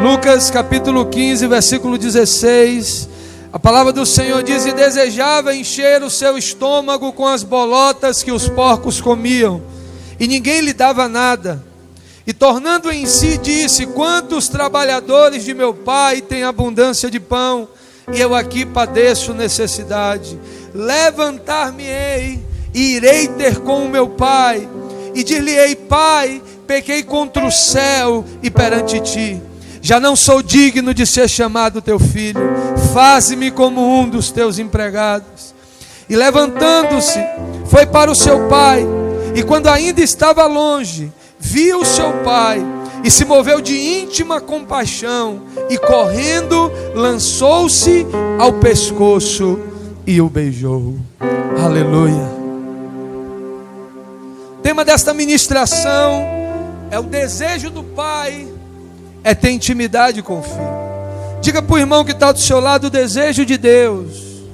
Lucas capítulo 15, versículo 16, a palavra do Senhor diz: e desejava encher o seu estômago com as bolotas que os porcos comiam, e ninguém lhe dava nada. E tornando em si disse: quantos trabalhadores de meu pai têm abundância de pão, e eu aqui padeço necessidade. Levantar-me-ei e irei ter com o meu pai, e dir-lhe-ei: pai, pequei contra o céu e perante ti. Já não sou digno de ser chamado teu filho. Faze-me como um dos teus empregados. E levantando-se, foi para o seu pai. E quando ainda estava longe, viu o seu pai e se moveu de íntima compaixão. E correndo, lançou-se ao pescoço e o beijou. Aleluia. O tema desta ministração é o desejo do pai. É ter intimidade com o filho. Diga para o irmão que está do seu lado: o desejo de Deus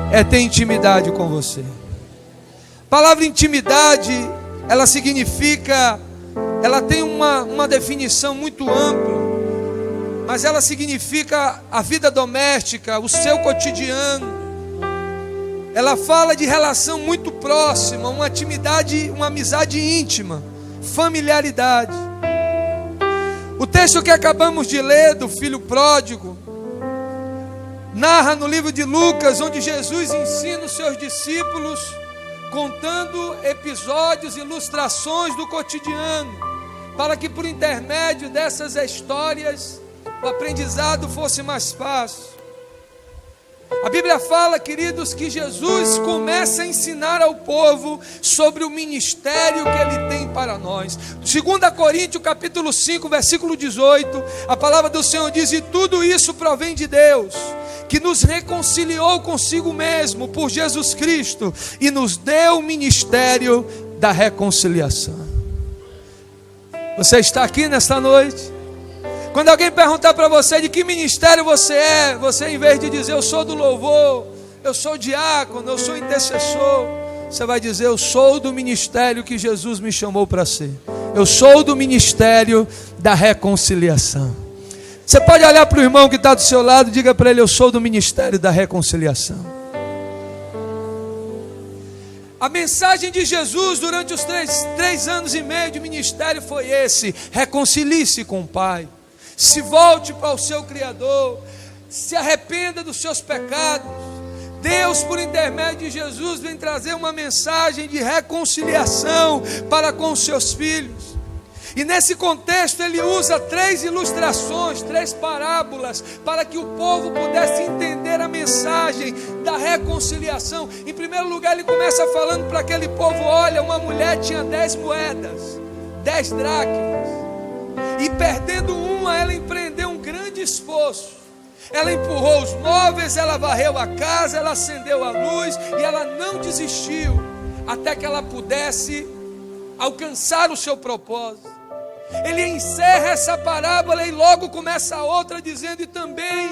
é ter intimidade com você. A palavra intimidade, ela significa, ela tem uma definição muito ampla, mas ela significa a vida doméstica, o seu cotidiano. Ela fala de relação muito próxima, uma intimidade, uma amizade íntima, familiaridade. O texto que acabamos de ler do filho pródigo narra no livro de Lucas, onde Jesus ensina os seus discípulos, contando episódios, ilustrações do cotidiano, para que por intermédio dessas histórias o aprendizado fosse mais fácil. A Bíblia fala, queridos, que Jesus começa a ensinar ao povo sobre o ministério que Ele tem para nós. 2 Coríntios capítulo 5, versículo 18, a palavra do Senhor diz: e tudo isso provém de Deus, que nos reconciliou consigo mesmo por Jesus Cristo e nos deu o ministério da reconciliação. Você está aqui nesta noite? Quando alguém perguntar para você de que ministério você é, você, em vez de dizer eu sou do louvor, eu sou diácono, eu sou intercessor, você vai dizer: eu sou do ministério que Jesus me chamou para ser. Eu sou do ministério da reconciliação. Você pode olhar para o irmão que está do seu lado e diga para ele: eu sou do ministério da reconciliação. A mensagem de Jesus durante os três anos e meio de ministério foi esse: reconcilie-se com o Pai. Se volte para o seu Criador, se arrependa dos seus pecados. Deus, por intermédio de Jesus, vem trazer uma mensagem de reconciliação para com os seus filhos. E nesse contexto ele usa 3 ilustrações, 3 parábolas, para que o povo pudesse entender a mensagem da reconciliação. Em primeiro lugar, ele começa falando para aquele povo: olha, uma mulher tinha 10 moedas, 10 dracmas, e perdendo uma, ela empreendeu um grande esforço. Ela empurrou os móveis, ela varreu a casa, ela acendeu a luz, e ela não desistiu, até que ela pudesse alcançar o seu propósito. Ele encerra essa parábola e logo começa a outra, dizendo: e também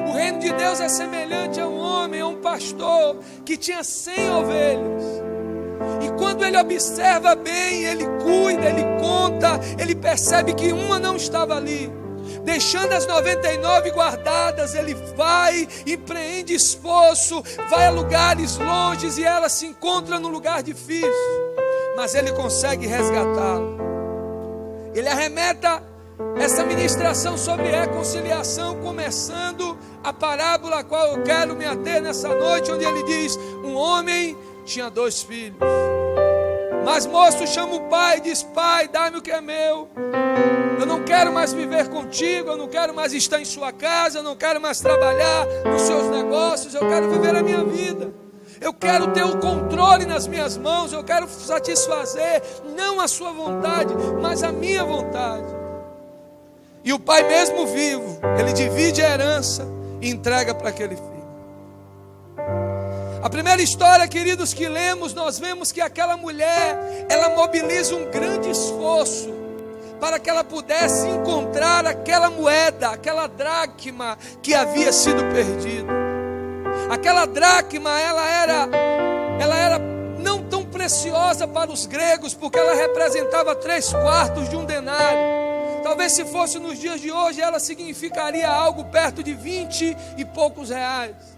o reino de Deus é semelhante a um homem, a um pastor, que tinha 100 ovelhas. E quando ele observa bem, ele cuida, ele conta, ele percebe que uma não estava ali. Deixando as 99 guardadas, ele vai, empreende esforço, vai a lugares longes, e ela se encontra num lugar difícil, mas ele consegue resgatá-la. Ele arremeta essa ministração sobre reconciliação, começando a parábola a qual eu quero me ater nessa noite, onde ele diz: um homem tinha 2 filhos. Mas moço chama o pai e diz: pai, dá-me o que é meu. Eu não quero mais viver contigo, eu não quero mais estar em sua casa, eu não quero mais trabalhar nos seus negócios, eu quero viver a minha vida. Eu quero ter o controle nas minhas mãos, eu quero satisfazer não a sua vontade, mas a minha vontade. E o pai, mesmo vivo, ele divide a herança e entrega para aquele filho. A primeira história, queridos, que lemos, nós vemos que aquela mulher, ela mobiliza um grande esforço para que ela pudesse encontrar encontrar aquela moeda, aquela dracma que havia sido perdida. Aquela dracma, ela era não tão preciosa para os gregos, porque ela representava 3/4 de um denário. Talvez se fosse nos dias de hoje, ela significaria algo perto de 20 e poucos reais.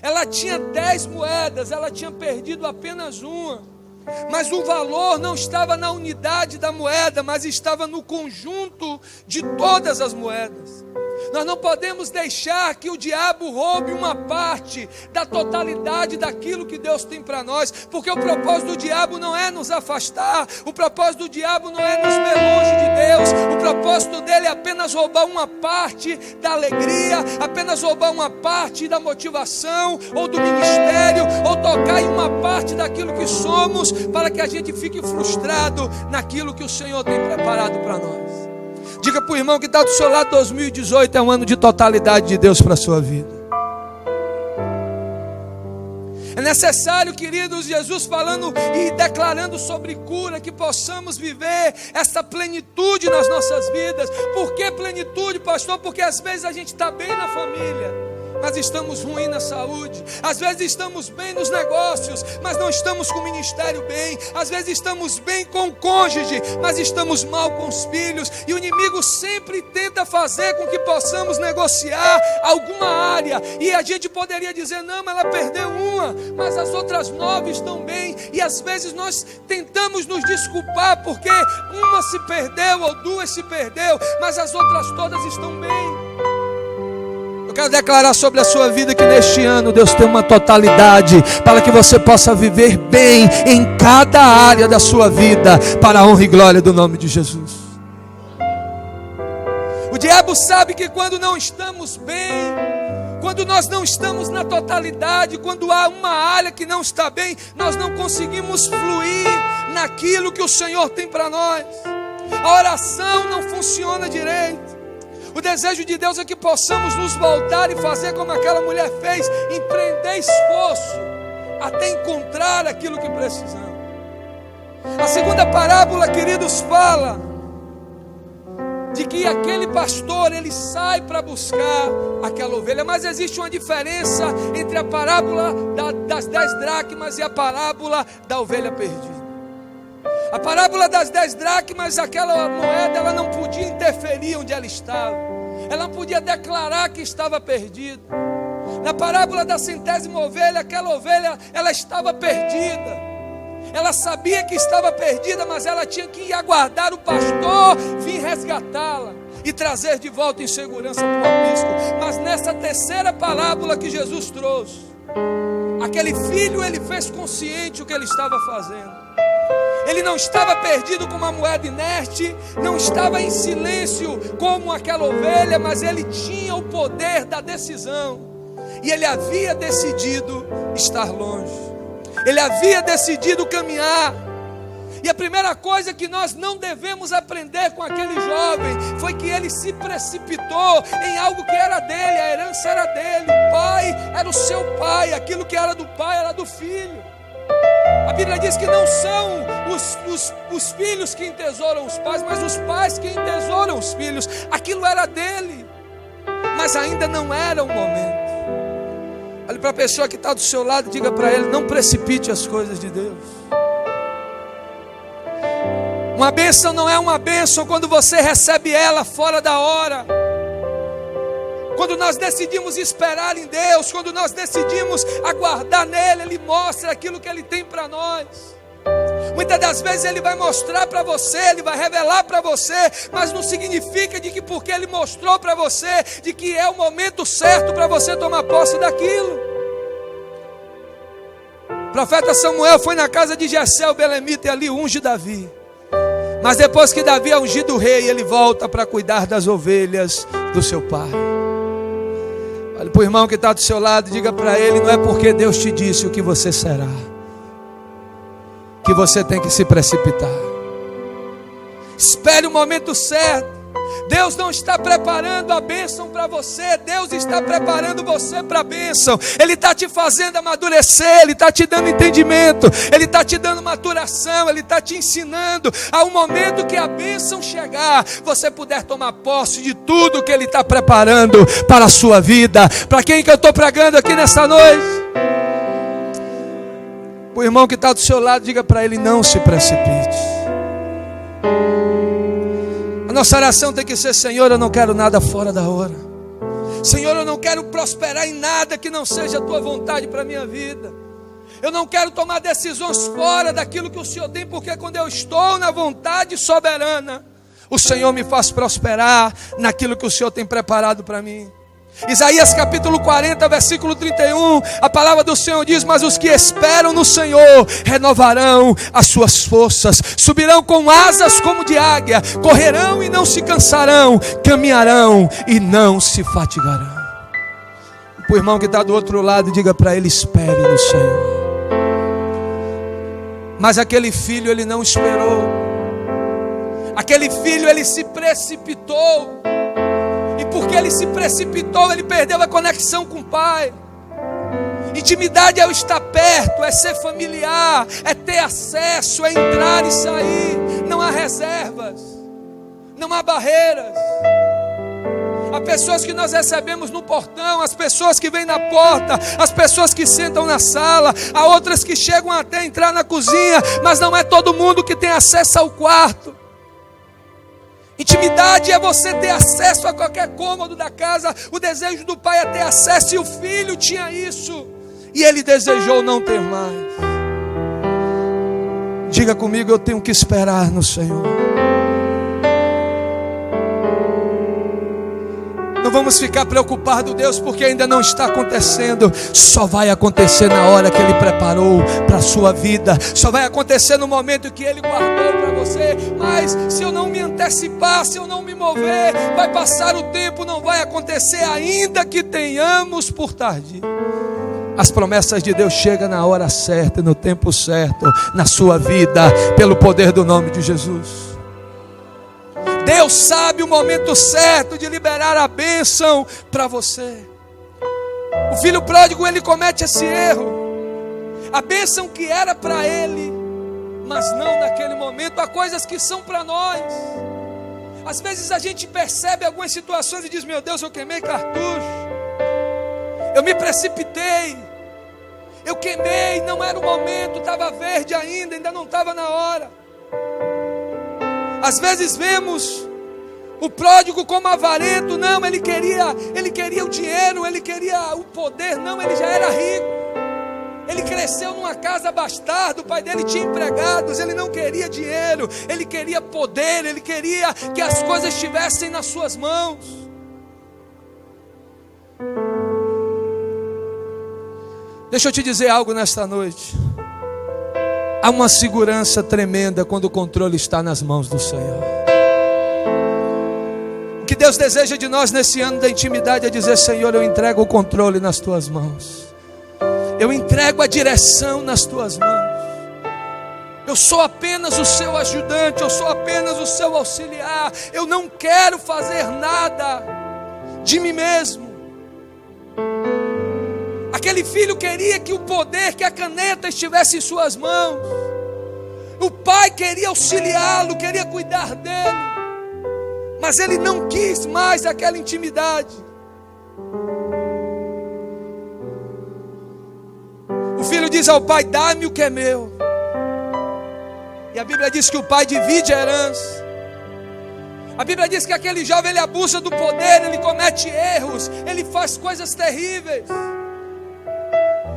Ela tinha 10 moedas, ela tinha perdido apenas uma. Mas o valor não estava na unidade da moeda, mas estava no conjunto de todas as moedas. Nós não podemos deixar que o diabo roube uma parte da totalidade daquilo que Deus tem para nós, porque o propósito do diabo não é nos afastar, o propósito do diabo não é nos ver longe de Deus, o propósito dele é apenas roubar uma parte da alegria, apenas roubar uma parte da motivação, ou do ministério, ou tocar em uma parte daquilo que somos, para que a gente fique frustrado naquilo que o Senhor tem preparado para nós. Diga para o irmão que está do seu lado, 2018 é um ano de totalidade de Deus para a sua vida. É necessário, queridos, Jesus falando e declarando sobre cura, que possamos viver essa plenitude nas nossas vidas. Por que plenitude, pastor? Porque às vezes a gente está bem na família, mas estamos ruim na saúde. Às vezes estamos bem nos negócios, mas não estamos com o ministério bem. Às vezes estamos bem com o cônjuge, mas estamos mal com os filhos. E o inimigo sempre tenta fazer com que possamos negociar alguma área. E a gente poderia dizer, não, mas ela perdeu uma, mas as outras 9 estão bem. E às vezes nós tentamos nos desculpar porque uma se perdeu ou 2 se perdeu, mas as outras todas estão bem. Quero declarar sobre a sua vida que neste ano Deus tem uma totalidade para que você possa viver bem em cada área da sua vida, para a honra e glória do nome de Jesus. O diabo sabe que quando não estamos bem, quando nós não estamos na totalidade, quando há uma área que não está bem, nós não conseguimos fluir naquilo que o Senhor tem para nós. A oração não funciona direito. O desejo de Deus é que possamos nos voltar e fazer como aquela mulher fez, empreender esforço até encontrar aquilo que precisamos. A segunda parábola, queridos, fala de que aquele pastor, ele sai para buscar aquela ovelha, mas existe uma diferença entre a parábola das 10 dracmas e a parábola da ovelha perdida. A parábola das 10 dracmas, aquela moeda, ela não podia interferir onde ela estava. Ela não podia declarar que estava perdida. Na parábola da 100ª ovelha, aquela ovelha, ela estava perdida. Ela sabia que estava perdida, mas ela tinha que ir aguardar o pastor vir resgatá-la e trazer de volta em segurança para o aprisco. Mas nessa terceira parábola que Jesus trouxe, aquele filho, ele fez consciente o que ele estava fazendo. Ele não estava perdido com uma moeda inerte, não estava em silêncio como aquela ovelha, mas ele tinha o poder da decisão. E ele havia decidido estar longe. Ele havia decidido caminhar. E a primeira coisa que nós não devemos aprender com aquele jovem foi que ele se precipitou em algo que era dele, a herança era dele, o pai era o seu pai, aquilo que era do pai era do filho. A Bíblia diz que não são os filhos que entesouram os pais, mas os pais que entesouram os filhos. Aquilo era dele, mas ainda não era o momento. Olhe para a pessoa que está do seu lado e diga para ele, não precipite as coisas de Deus. Uma bênção não é uma bênção quando você recebe ela fora da hora. Quando nós decidimos esperar em Deus, quando nós decidimos aguardar nele, Ele mostra aquilo que Ele tem para nós. Muitas das vezes Ele vai mostrar para você, Ele vai revelar para você, mas não significa de que porque Ele mostrou para você, de que é o momento certo para você tomar posse daquilo. O profeta Samuel foi na casa de Jessé, o belemita, e ali unge Davi. Mas depois que Davi é ungido rei, ele volta para cuidar das ovelhas do seu pai. Olha para o irmão que está do seu lado e diga para ele, não é porque Deus te disse o que você será, que você tem que se precipitar. Espere o momento certo. Deus não está preparando a bênção para você, Deus está preparando você para a bênção. Ele está te fazendo amadurecer, Ele está te dando entendimento, Ele está te dando maturação, Ele está te ensinando a um momento que a bênção chegar, você puder tomar posse de tudo que Ele está preparando para a sua vida. Para quem que eu estou pregando aqui nessa noite? O irmão que está do seu lado, diga para ele: não se precipite. A nossa oração tem que ser: Senhor, eu não quero nada fora da hora. Senhor, eu não quero prosperar em nada que não seja a tua vontade para a minha vida. Eu não quero tomar decisões fora daquilo que o Senhor tem, porque quando eu estou na vontade soberana, o Senhor me faz prosperar naquilo que o Senhor tem preparado para mim. Isaías capítulo 40, versículo 31, a palavra do Senhor diz: mas os que esperam no Senhor renovarão as suas forças, subirão com asas como de águia, correrão e não se cansarão, caminharão e não se fatigarão. O irmão que está do outro lado, diga para ele: espere no Senhor. Mas aquele filho, ele não esperou. Aquele filho, ele se precipitou. E porque ele se precipitou, ele perdeu a conexão com o pai. Intimidade é o estar perto, é ser familiar, é ter acesso, é entrar e sair. Não há reservas, não há barreiras. Há pessoas que nós recebemos no portão, as pessoas que vêm na porta, as pessoas que sentam na sala, há outras que chegam até entrar na cozinha, mas não é todo mundo que tem acesso ao quarto. Intimidade é você ter acesso a qualquer cômodo da casa. O desejo do pai é ter acesso, e o filho tinha isso, e ele desejou não ter mais. Diga comigo: eu tenho que esperar no Senhor. Não vamos ficar preocupados, Deus, porque ainda não está acontecendo. Só vai acontecer na hora que Ele preparou para a sua vida. Só vai acontecer no momento que Ele guardou para você. Mas se eu não me antecipar, se eu não me mover, vai passar o tempo, não vai acontecer, ainda que tenhamos por tardio. As promessas de Deus chegam na hora certa, no tempo certo, na sua vida, pelo poder do nome de Jesus. Deus sabe o momento certo de liberar a bênção para você. O filho pródigo, ele comete esse erro. A bênção que era para ele, mas não naquele momento. Há coisas que são para nós. Às vezes a gente percebe algumas situações e diz: meu Deus, eu queimei cartucho, eu me precipitei, eu queimei, não era o momento, estava verde ainda não estava na hora. Às vezes vemos o pródigo como avarento. Não, ele queria o dinheiro, ele queria o poder. Não, ele já era rico. Ele cresceu numa casa bastarda, o pai dele tinha empregados. Ele não queria dinheiro, ele queria poder, ele queria que as coisas estivessem nas suas mãos. Deixa eu te dizer algo nesta noite. Há uma segurança tremenda quando o controle está nas mãos do Senhor. O que Deus deseja de nós nesse ano da intimidade é dizer: Senhor, eu entrego o controle nas tuas mãos. Eu entrego a direção nas tuas mãos. Eu sou apenas o seu ajudante, eu sou apenas o seu auxiliar. Eu não quero fazer nada de mim mesmo. Aquele filho queria que o poder, que a caneta estivesse em suas mãos. O pai queria auxiliá-lo, queria cuidar dele, mas ele não quis mais aquela intimidade. O filho diz ao pai: dá-me o que é meu. E a Bíblia diz que o pai divide a herança. A Bíblia diz que aquele jovem, ele abusa do poder, ele comete erros, ele faz coisas terríveis.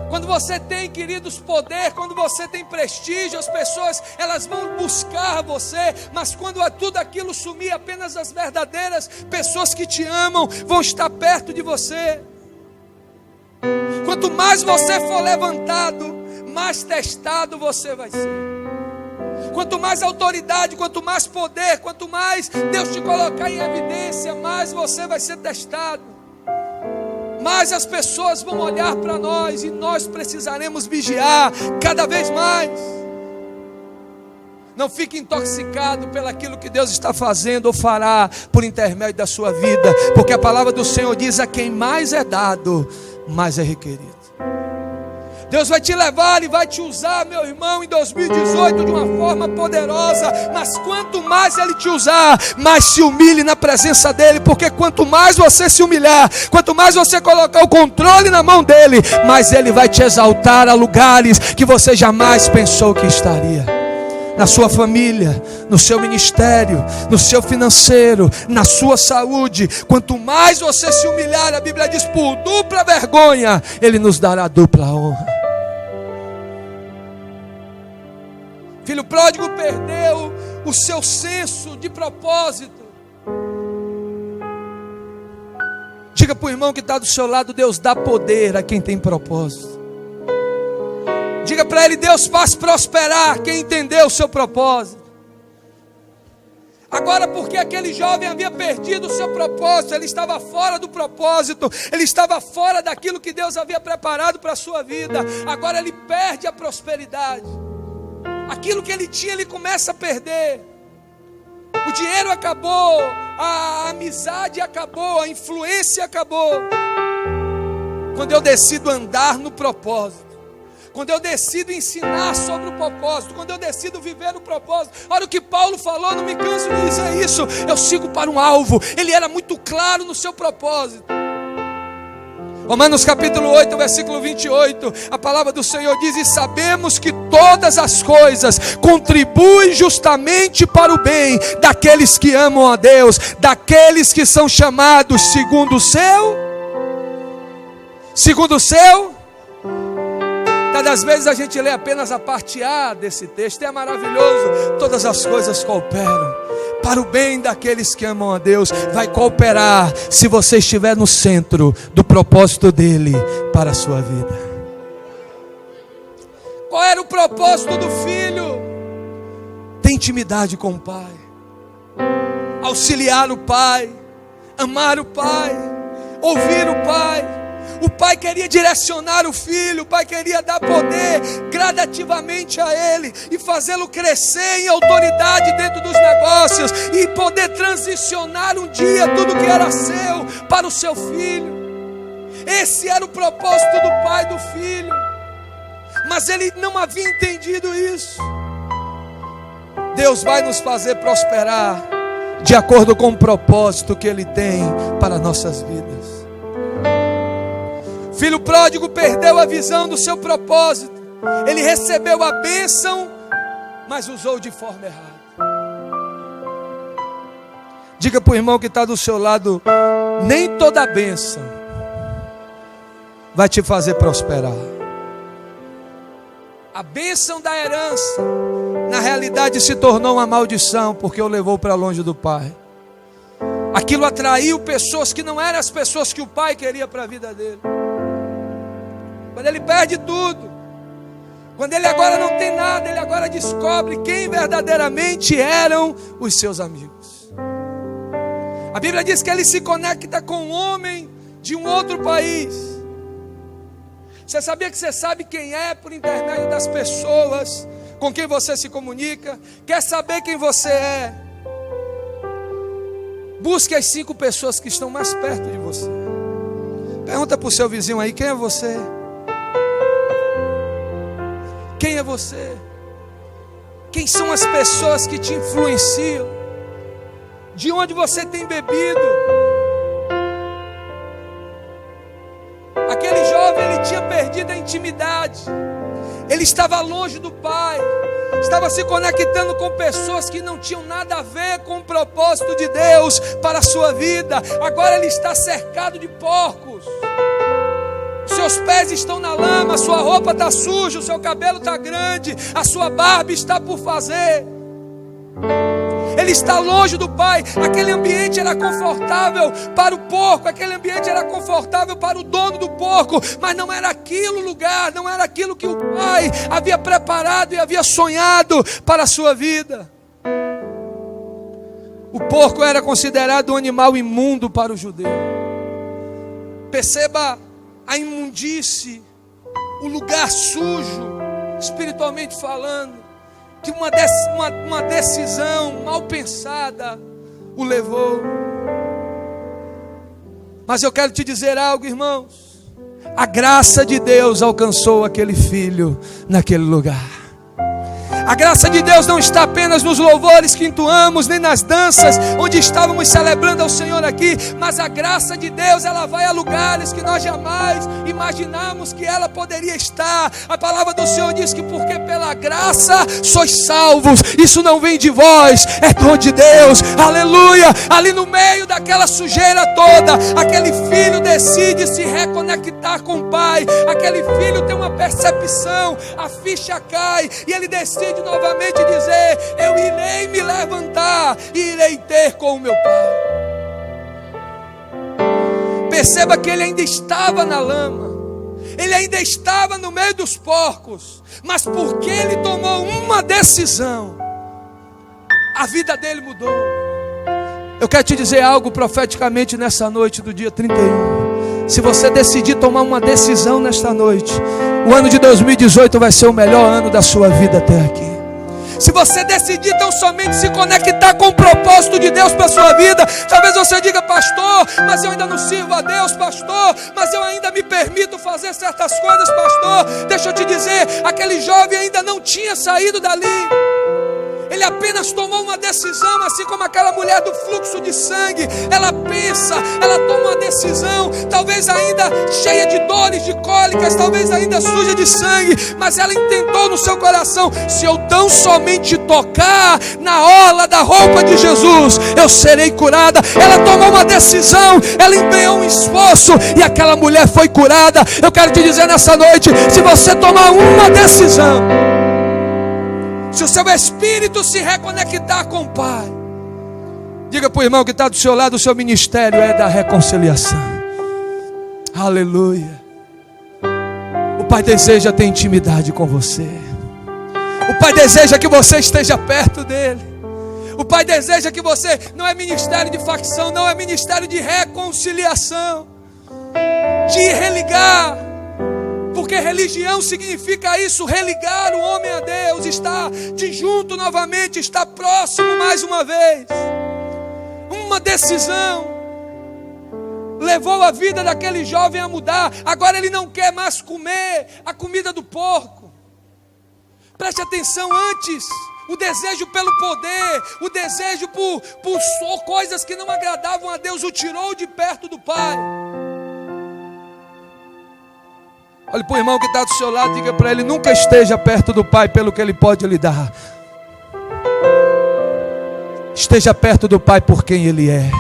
Quando você tem, queridos, poder, quando você tem prestígio, as pessoas, elas vão buscar você. Mas quando tudo aquilo sumir, apenas as verdadeiras pessoas que te amam vão estar perto de você. Quanto mais você for levantado, mais testado você vai ser. Quanto mais autoridade, quanto mais poder, quanto mais Deus te colocar em evidência, mais você vai ser testado. Mas as pessoas vão olhar para nós e nós precisaremos vigiar cada vez mais. Não fique intoxicado pelaquilo que Deus está fazendo ou fará por intermédio da sua vida, porque a palavra do Senhor diz: a quem mais é dado, mais é requerido. Deus vai te levar e vai te usar, meu irmão, em 2018 de uma forma poderosa. Mas quanto mais Ele te usar, mais se humilhe na presença dEle. Porque quanto mais você se humilhar, quanto mais você colocar o controle na mão dEle, mais Ele vai te exaltar a lugares que você jamais pensou que estaria. Na sua família, no seu ministério, no seu financeiro, na sua saúde. Quanto mais você se humilhar, a Bíblia diz, por dupla vergonha, Ele nos dará dupla honra. Filho pródigo perdeu o seu senso de propósito. Diga para o irmão que está do seu lado: Deus dá poder a quem tem propósito. Diga para ele: Deus faz prosperar quem entendeu o seu propósito. Agora, porque aquele jovem havia perdido o seu propósito, ele estava fora do propósito, ele estava fora daquilo que Deus havia preparado para a sua vida. Agora ele perde a prosperidade. Aquilo que ele tinha, ele começa a perder. O dinheiro acabou, a amizade acabou, a influência acabou. Quando eu decido andar no propósito, quando eu decido ensinar sobre o propósito, quando eu decido viver o propósito. Olha o que Paulo falou, não me canso de dizer isso. Eu sigo para um alvo. Ele era muito claro no seu propósito. Romanos capítulo 8, versículo 28, a palavra do Senhor diz: e sabemos que todas as coisas contribuem justamente para o bem daqueles que amam a Deus, daqueles que são chamados segundo o seu. Às vezes a gente lê apenas a parte A desse texto, é maravilhoso. Todas as coisas cooperam para o bem daqueles que amam a Deus. Vai cooperar se você estiver no centro do propósito dele para a sua vida. Qual era o propósito do filho? Ter intimidade com o pai, auxiliar o pai, amar o pai, ouvir o pai. O pai queria direcionar o filho, o pai queria dar poder gradativamente a ele e fazê-lo crescer em autoridade dentro dos negócios e poder transicionar um dia tudo que era seu para o seu filho. Esse era o propósito do pai do filho, mas ele não havia entendido isso. Deus vai nos fazer prosperar de acordo com o propósito que Ele tem para nossas vidas. Filho pródigo perdeu a visão do seu propósito. Ele recebeu a bênção, mas usou de forma errada. Diga para o irmão que está do seu lado: nem toda bênção vai te fazer prosperar. A bênção da herança, na realidade, se tornou uma maldição, porque o levou para longe do pai. Aquilo atraiu pessoas que não eram as pessoas que o pai queria para a vida dele. Quando ele perde tudo, quando ele agora não tem nada, ele agora descobre quem verdadeiramente eram os seus amigos. A Bíblia diz que ele se conecta com um homem de um outro país. Você sabia que você sabe quem é por intermédio das pessoas com quem você se comunica? Quer saber quem você é? Busque as 5 pessoas que estão mais perto de você. Pergunta para o seu vizinho aí: quem é você? Quem é você? Quem são as pessoas que te influenciam? De onde você tem bebido? Aquele jovem, ele tinha perdido a intimidade. Ele estava longe do pai. Estava se conectando com pessoas que não tinham nada a ver com o propósito de Deus para a sua vida. Agora ele está cercado de porcos. Seus pés estão na lama, sua roupa está suja, o seu cabelo está grande, a sua barba está por fazer. Ele está longe do pai. Aquele ambiente era confortável para o porco, aquele ambiente era confortável para o dono do porco, mas não era aquilo o lugar, não era aquilo que o pai havia preparado e havia sonhado para a sua vida. O porco era considerado um animal imundo para o judeu. Perceba a imundície, o lugar sujo, espiritualmente falando. que uma decisão mal pensada o levou. Mas eu quero te dizer algo, irmãos. A graça de Deus alcançou aquele filho naquele lugar. A graça de Deus não está apenas nos louvores que entoamos, nem nas danças onde estávamos celebrando ao Senhor aqui, mas a graça de Deus, ela vai a lugares que nós jamais imaginamos que ela poderia estar. A palavra do Senhor diz que porque pela graça sois salvos, isso não vem de vós, é dom de Deus, aleluia. Ali no meio daquela sujeira toda, aquele filho decide se reconectar com o pai, aquele filho tem uma percepção, a ficha cai, e ele decide novamente dizer: eu irei me levantar e irei ter com o meu pai. Perceba que ele ainda estava na lama, ele ainda estava no meio dos porcos, mas porque ele tomou uma decisão, a vida dele mudou. Eu quero te dizer algo profeticamente nessa noite do dia 31. Se você decidir tomar uma decisão nesta noite, o ano de 2018 vai ser o melhor ano da sua vida até aqui. Se você decidir tão somente se conectar com o propósito de Deus para a sua vida, talvez você diga: pastor, mas eu ainda não sirvo a Deus, pastor, mas eu ainda me permito fazer certas coisas, pastor. Deixa eu te dizer, aquele jovem ainda não tinha saído dali. Ele apenas tomou uma decisão, assim como aquela mulher do fluxo de sangue. Ela pensa, ela toma uma decisão, talvez ainda cheia de dores, de cólicas, talvez ainda suja de sangue, mas ela intentou no seu coração: se eu tão somente tocar na orla da roupa de Jesus, eu serei curada. Ela tomou uma decisão, ela empenhou um esforço, e aquela mulher foi curada. Eu quero te dizer nessa noite, se você tomar uma decisão, se o seu espírito se reconectar com o Pai, diga para o irmão que está do seu lado: o seu ministério é da reconciliação. Aleluia. O Pai deseja ter intimidade com você. O Pai deseja que você esteja perto dele. O Pai deseja que você, não é ministério de facção, não, é ministério de reconciliação, de religar. Porque religião significa isso, religar o homem a Deus, estar de junto novamente, estar próximo mais uma vez. Uma decisão levou a vida daquele jovem a mudar. Agora ele não quer mais comer a comida do porco. Preste atenção, antes o desejo pelo poder, o desejo por coisas que não agradavam a Deus, o tirou de perto do Pai. Olhe para o irmão que está do seu lado, diga para ele: nunca esteja perto do Pai pelo que Ele pode lhe dar. Esteja perto do Pai por quem Ele é.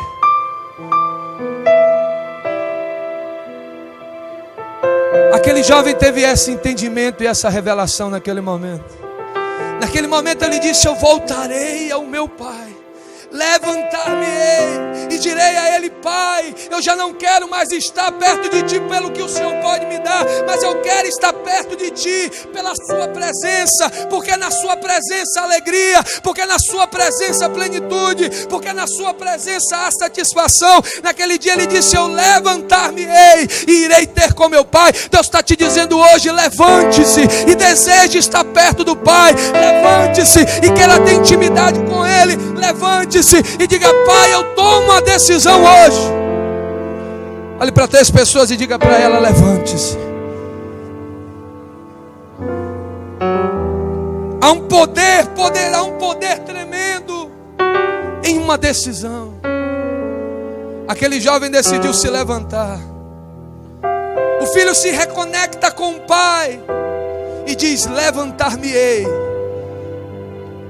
Aquele jovem teve esse entendimento e essa revelação naquele momento. Naquele momento ele disse: eu voltarei ao meu Pai, levantar-me-ei e direi a Ele: Pai, eu já não quero mais estar perto de Ti pelo que o Senhor pode me dar, mas eu quero estar perto de Ti pela Sua presença, porque na Sua presença há alegria, porque na Sua presença há plenitude, porque na Sua presença há satisfação. Naquele dia ele disse: eu levantar-me-ei e irei ter com meu Pai. Deus está te dizendo hoje: levante-se e deseje estar perto do Pai. Levante-se e queira ter intimidade com Ele. Levante-se e diga: Pai, eu tomo uma decisão hoje. Olhe para 3 pessoas e diga para ela: levante-se. Há um poder tremendo em uma decisão. Aquele jovem decidiu se levantar. O filho se reconecta com o pai e diz: levantar-me-ei.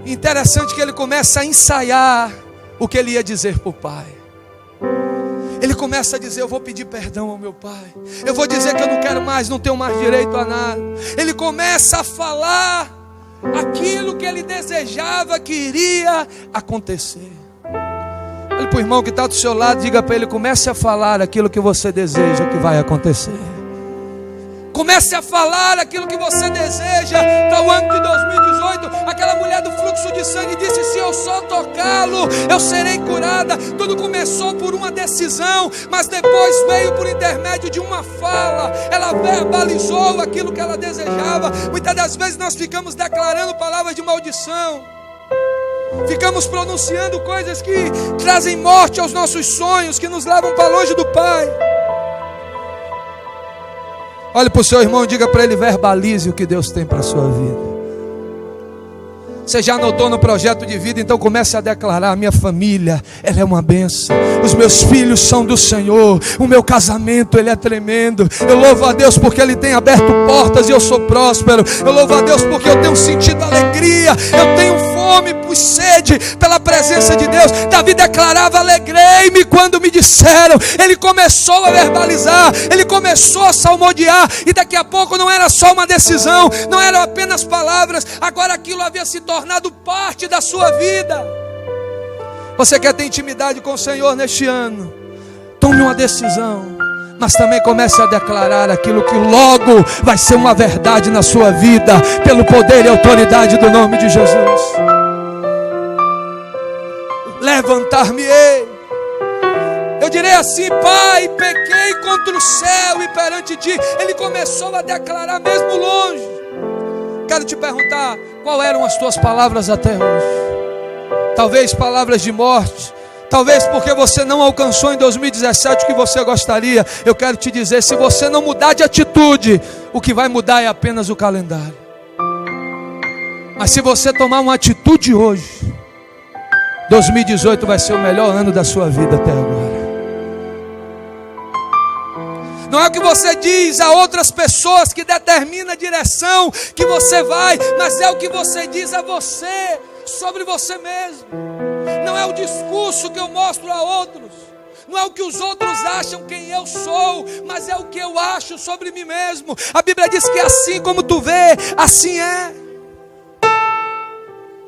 Interessante que ele começa a ensaiar o que ele ia dizer para o pai. Ele começa a dizer: eu vou pedir perdão ao meu pai, eu vou dizer que eu não quero mais, não tenho mais direito a nada. Ele começa a falar aquilo que ele desejava que iria acontecer. Olhe para o irmão que está do seu lado, diga para ele: comece a falar aquilo que você deseja que vai acontecer. Comece a falar aquilo que você deseja para o ano de 2018. Aquela mulher do fluxo de sangue disse: se eu só tocá-lo, eu serei curada. Tudo começou por uma decisão, mas depois veio por intermédio de uma fala. Ela verbalizou aquilo que ela desejava. Muitas das vezes nós ficamos declarando palavras de maldição, ficamos pronunciando coisas que trazem morte aos nossos sonhos, que nos levam para longe do Pai. Olhe para o seu irmão e diga para ele: verbalize o que Deus tem para a sua vida. Você já anotou no projeto de vida? Então comece a declarar: minha família, ela é uma bênção. Os meus filhos são do Senhor. O meu casamento, ele é tremendo. Eu louvo a Deus porque Ele tem aberto portas e eu sou próspero. Eu louvo a Deus porque eu tenho sentido alegria. Eu tenho fome e sede pela presença de Deus. Davi declarava: alegrei-me quando me disseram. Ele começou a verbalizar, ele começou a salmodiar. E daqui a pouco não era só uma decisão, não eram apenas palavras. Agora aquilo havia se tornado parte da sua vida. Você quer ter intimidade com o Senhor neste ano? Tome uma decisão, mas também comece a declarar aquilo que logo vai ser uma verdade na sua vida, pelo poder e autoridade do nome de Jesus. Levantar-me-ei. Eu direi assim: Pai, pequei contra o céu e perante Ti. Ele começou a declarar mesmo longe. Quero te perguntar: qual eram as tuas palavras até hoje? Talvez palavras de morte, talvez porque você não alcançou em 2017 o que você gostaria. Eu quero te dizer: se você não mudar de atitude, o que vai mudar é apenas o calendário. Mas se você tomar uma atitude hoje, 2018 vai ser o melhor ano da sua vida até agora. Não é o que você diz a outras pessoas que determina a direção que você vai, mas é o que você diz a você, sobre você mesmo. Não é o discurso que eu mostro a outros, não é o que os outros acham quem eu sou, mas é o que eu acho sobre mim mesmo. A Bíblia diz que assim como tu vê, assim é.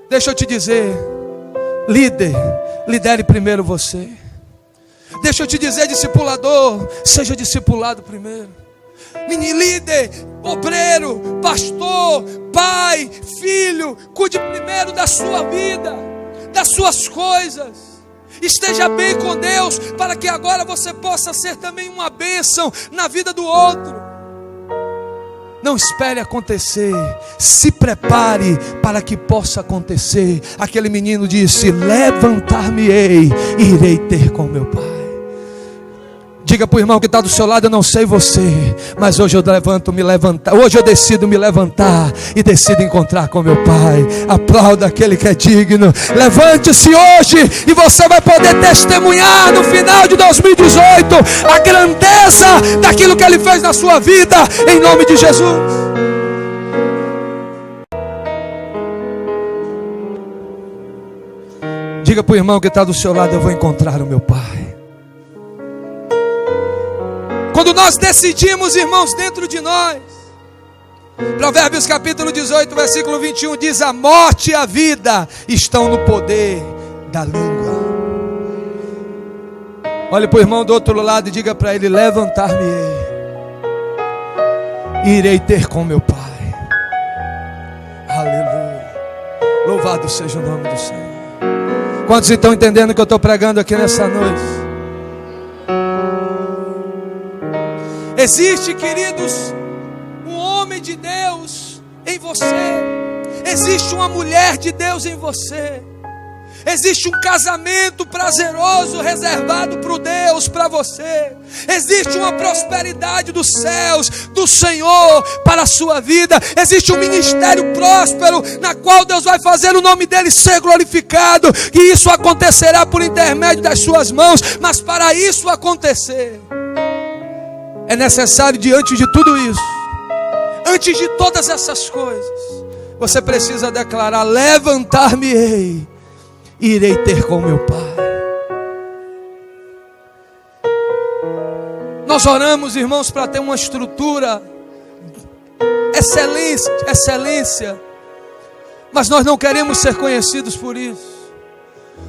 Deixa eu te dizer, líder, lidere primeiro você. Deixa eu te dizer, discipulador, seja discipulado primeiro. Mini líder, obreiro, pastor, pai, filho, cuide primeiro da sua vida, das suas coisas. Esteja bem com Deus, para que agora você possa ser também uma bênção na vida do outro. Não espere acontecer, se prepare para que possa acontecer. Aquele menino disse: levantar-me-ei e irei ter com meu pai. Diga para o irmão que está do seu lado: eu não sei você, mas hoje eu hoje eu decido me levantar e decido encontrar com meu Pai. Aplauda aquele que é digno. Levante-se hoje e você vai poder testemunhar no final de 2018 a grandeza daquilo que Ele fez na sua vida, em nome de Jesus. Diga para o irmão que está do seu lado: eu vou encontrar o meu Pai. Quando nós decidimos, irmãos, dentro de nós, Provérbios capítulo 18, versículo 21 diz: a morte e a vida estão no poder da língua. Olhe para o irmão do outro lado e diga para ele: levantar-me-ei e irei ter com meu Pai. Aleluia. Louvado seja o nome do Senhor. Quantos estão entendendo o que eu estou pregando aqui nessa noite? Existe, queridos, um homem de Deus em você. Existe uma mulher de Deus em você. Existe um casamento prazeroso reservado para o Deus, para você. Existe uma prosperidade dos céus, do Senhor para a sua vida. Existe um ministério próspero na qual Deus vai fazer o nome dele ser glorificado. E isso acontecerá por intermédio das suas mãos. Mas para isso acontecer, é necessário, diante de tudo isso, antes de todas essas coisas, você precisa declarar: levantar-me-ei e irei ter com meu Pai. Nós oramos, irmãos, para ter uma estrutura, excelência, mas nós não queremos ser conhecidos por isso.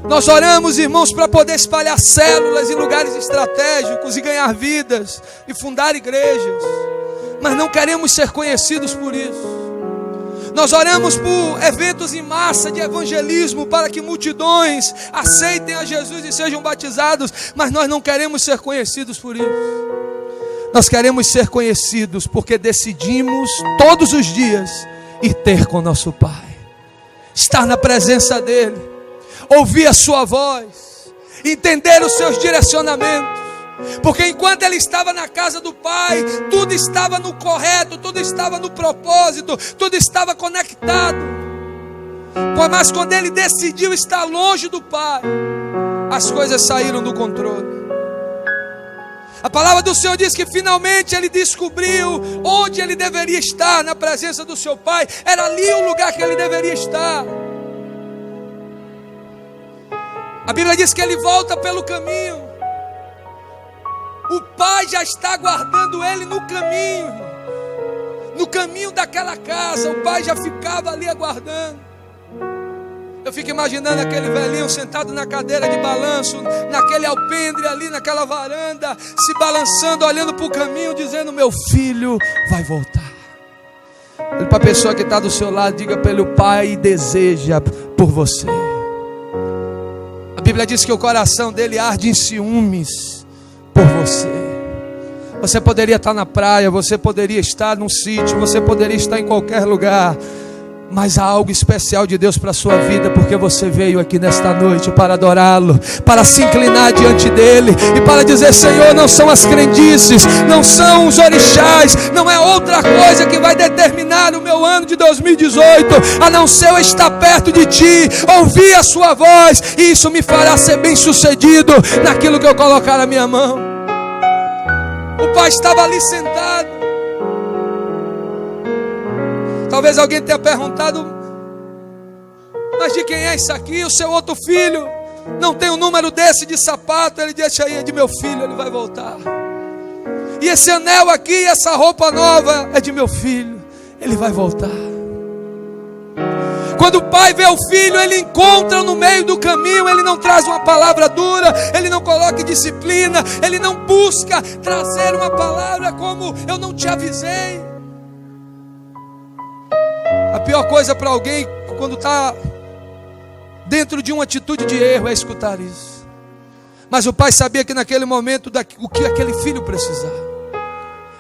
Nós oramos, irmãos, para poder espalhar células em lugares estratégicos e ganhar vidas e fundar igrejas. mas não queremos ser conhecidos por isso. Nós oramos por eventos em massa de evangelismo para que multidões aceitem a Jesus e sejam batizados, mas nós não queremos ser conhecidos por isso. Nós queremos ser conhecidos porque decidimos todos os dias ir ter com nosso Pai, estar na presença dEle, ouvir a sua voz, entender os seus direcionamentos. Porque enquanto ele estava na casa do Pai, tudo estava no correto, tudo estava no propósito, tudo estava conectado. Mas quando ele decidiu estar longe do Pai, as coisas saíram do controle. A palavra do Senhor diz que finalmente ele descobriu onde ele deveria estar, na presença do seu Pai. Era ali o lugar que ele deveria estar. A Bíblia diz que ele volta pelo caminho. O Pai já está aguardando ele no caminho. No caminho daquela casa, o Pai já ficava ali aguardando. Eu fico imaginando aquele velhinho sentado na cadeira de balanço, naquele alpendre ali, naquela varanda, se balançando, olhando para o caminho, dizendo: meu filho vai voltar. Para a pessoa que está do seu lado, diga para ele: o Pai deseja por você. A Bíblia diz que o coração dele arde em ciúmes por você. Você poderia estar na praia, você poderia estar num sítio, você poderia estar em qualquer lugar, mas há algo especial de Deus para a sua vida, porque você veio aqui nesta noite para adorá-lo, para se inclinar diante dele e para dizer: Senhor, não são as crendices, não são os orixás, não é outra coisa que vai determinar o meu ano de 2018, a não ser eu estar perto de ti, ouvir a sua voz, e isso me fará ser bem sucedido naquilo que eu colocar na minha mão. O Pai estava ali sentado. Talvez alguém tenha perguntado: mas de quem é isso aqui? O seu outro filho não tem um número desse de sapato. Ele disse: aí é de meu filho, ele vai voltar. E esse anel aqui, essa roupa nova é de meu filho, ele vai voltar. Quando o pai vê o filho, ele encontra no meio do caminho. Ele não traz uma palavra dura, ele não coloca disciplina, ele não busca trazer uma palavra como: eu não te avisei. A pior coisa para alguém quando está dentro de uma atitude de erro é escutar isso. Mas o pai sabia que naquele momento o que aquele filho precisava.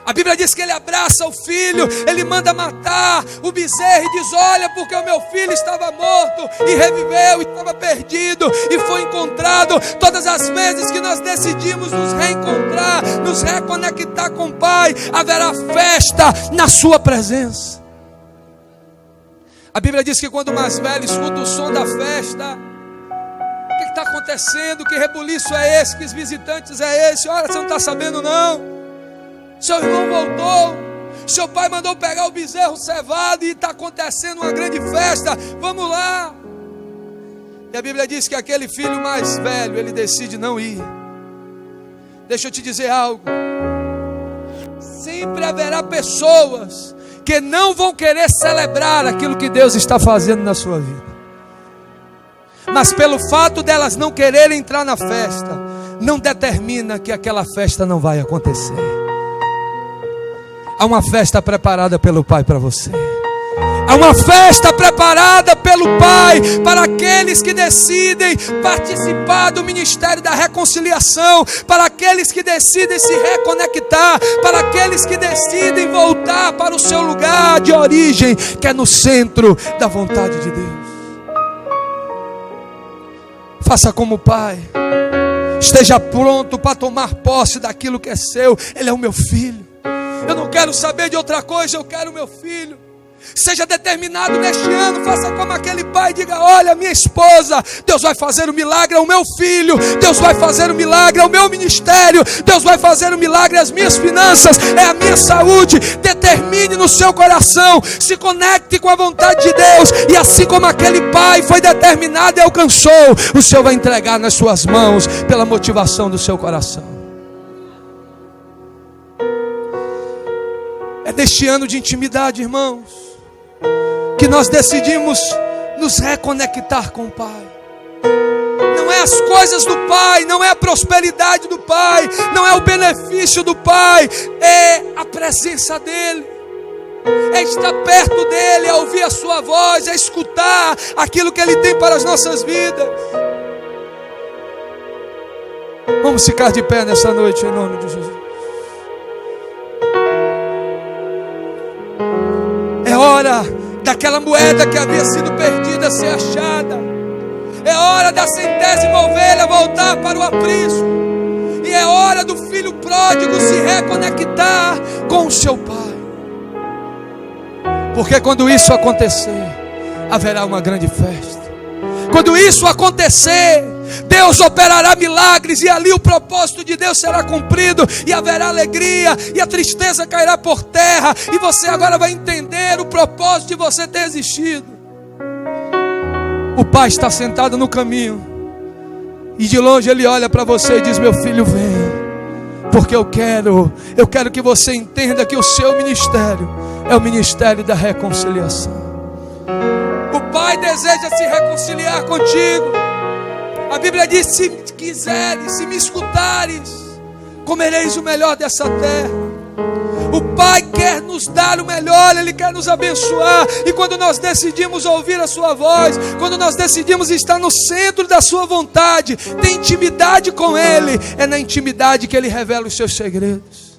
A Bíblia diz que ele abraça o filho, ele manda matar o bezerro e diz: olha, porque o meu filho estava morto e reviveu, estava perdido e foi encontrado. Todas as vezes que nós decidimos nos reencontrar, nos reconectar com o Pai, haverá festa na sua presença. A Bíblia diz que quando o mais velho escuta o som da festa: o que está acontecendo? Que rebuliço é esse? Que visitantes é esse? Olha, você não está sabendo não. Seu irmão voltou, seu pai mandou pegar o bezerro cevado e está acontecendo uma grande festa, vamos lá. E a Bíblia diz que aquele filho mais velho, ele decide não ir. Deixa eu te dizer algo: sempre haverá pessoas que não vão querer celebrar aquilo que Deus está fazendo na sua vida, mas pelo fato delas não quererem entrar na festa, não determina que aquela festa não vai acontecer. Há uma festa preparada pelo Pai para você. Há uma festa preparada pelo Pai para aqueles que decidem participar do ministério da reconciliação, para aqueles que decidem se reconectar, para aqueles que decidem voltar para o seu lugar de origem, que é no centro da vontade de Deus. Faça como o Pai. Esteja pronto para tomar posse daquilo que é seu. Ele é o meu filho. Eu não quero saber de outra coisa, eu quero o meu filho. Seja determinado neste ano, faça como aquele pai, diga: olha, minha esposa, Deus vai fazer o milagre ao meu filho, Deus vai fazer o milagre ao meu ministério, Deus vai fazer o milagre às minhas finanças, é a minha saúde. Determine no seu coração, se conecte com a vontade de Deus, e assim como aquele pai foi determinado e alcançou, o Senhor vai entregar nas suas mãos, pela motivação do seu coração. É neste ano de intimidade, irmãos, que nós decidimos nos reconectar com o Pai. Não é as coisas do Pai, não é a prosperidade do Pai, não é o benefício do Pai, é a presença dEle, é estar perto dEle, é ouvir a sua voz, é escutar aquilo que Ele tem para as nossas vidas. Vamos ficar de pé nessa noite em nome de Jesus. É hora daquela moeda que havia sido perdida ser achada. É hora da 100ª ovelha voltar para o aprisco. E é hora do filho pródigo se reconectar com o seu pai. Porque quando isso acontecer, haverá uma grande festa. Quando isso acontecer, Deus operará milagres, e ali o propósito de Deus será cumprido, e haverá alegria, e a tristeza cairá por terra, e você agora vai entender o propósito de você ter existido. O Pai está sentado no caminho, e de longe Ele olha para você e diz: meu filho, vem, porque eu quero que você entenda que o seu ministério é o ministério da reconciliação. O Pai deseja se reconciliar contigo. A Bíblia diz: se quiseres, se me escutares, comereis o melhor dessa terra. O Pai quer nos dar o melhor, Ele quer nos abençoar. E quando nós decidimos ouvir a sua voz, quando nós decidimos estar no centro da sua vontade, ter intimidade com Ele, é na intimidade que Ele revela os seus segredos.